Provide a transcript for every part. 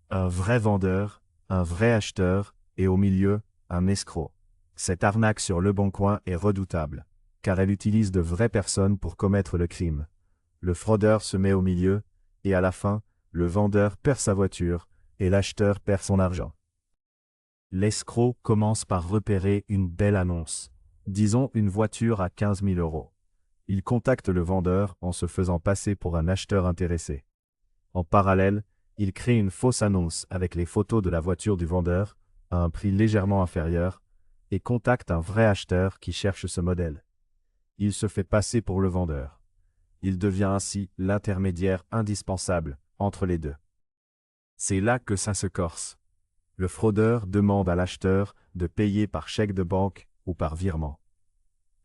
Un vrai vendeur, un vrai acheteur, et au milieu, un escroc. Cette arnaque sur Leboncoin est redoutable, car elle utilise de vraies personnes pour commettre le crime. Le fraudeur se met au milieu, et à la fin, le vendeur perd sa voiture, et l'acheteur perd son argent. L'escroc commence par repérer une belle annonce. Disons une voiture à 15 000 euros. Il contacte le vendeur en se faisant passer pour un acheteur intéressé. En parallèle, il crée une fausse annonce avec les photos de la voiture du vendeur, à un prix légèrement inférieur, et contacte un vrai acheteur qui cherche ce modèle. Il se fait passer pour le vendeur. Il devient ainsi l'intermédiaire indispensable entre les deux. C'est là que ça se corse. Le fraudeur demande à l'acheteur de payer par chèque de banque ou par virement.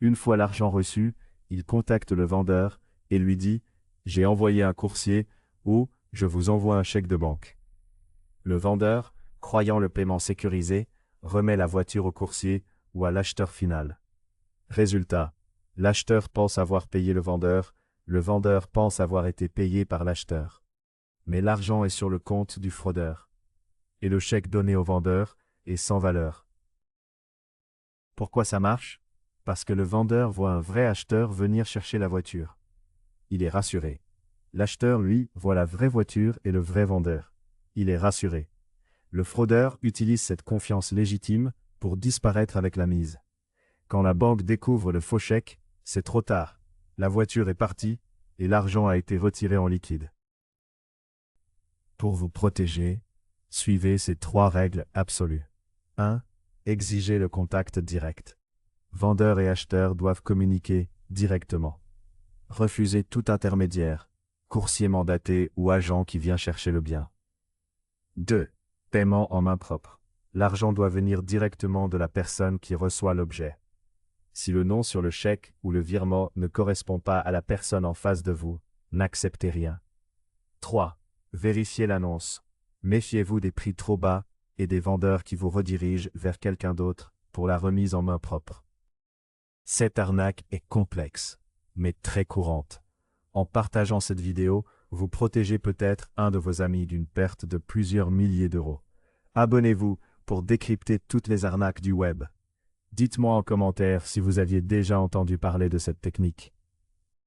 Une fois l'argent reçu, il contacte le vendeur et lui dit « J'ai envoyé un coursier » ou « Je vous envoie un chèque de banque ». Le vendeur, croyant le paiement sécurisé, remet la voiture au coursier ou à l'acheteur final. Résultat, l'acheteur pense avoir payé le vendeur pense avoir été payé par l'acheteur. Mais l'argent est sur le compte du fraudeur. Et le chèque donné au vendeur est sans valeur. Pourquoi ça marche? Parce que le vendeur voit un vrai acheteur venir chercher la voiture. Il est rassuré. L'acheteur, lui, voit la vraie voiture et le vrai vendeur. Il est rassuré. Le fraudeur utilise cette confiance légitime pour disparaître avec la mise. Quand la banque découvre le faux chèque, c'est trop tard. La voiture est partie et l'argent a été retiré en liquide. Pour vous protéger, suivez ces 3 règles absolues. 1. Exigez le contact direct. Vendeur et acheteur doivent communiquer directement. Refusez tout intermédiaire, coursier mandaté ou agent qui vient chercher le bien. 2. Paiement en main propre. L'argent doit venir directement de la personne qui reçoit l'objet. Si le nom sur le chèque ou le virement ne correspond pas à la personne en face de vous, n'acceptez rien. 3. Vérifiez l'annonce. Méfiez-vous des prix trop bas et des vendeurs qui vous redirigent vers quelqu'un d'autre pour la remise en main propre. Cette arnaque est complexe, mais très courante. En partageant cette vidéo, vous protégez peut-être un de vos amis d'une perte de plusieurs milliers d'euros. Abonnez-vous pour décrypter toutes les arnaques du web. Dites-moi en commentaire si vous aviez déjà entendu parler de cette technique.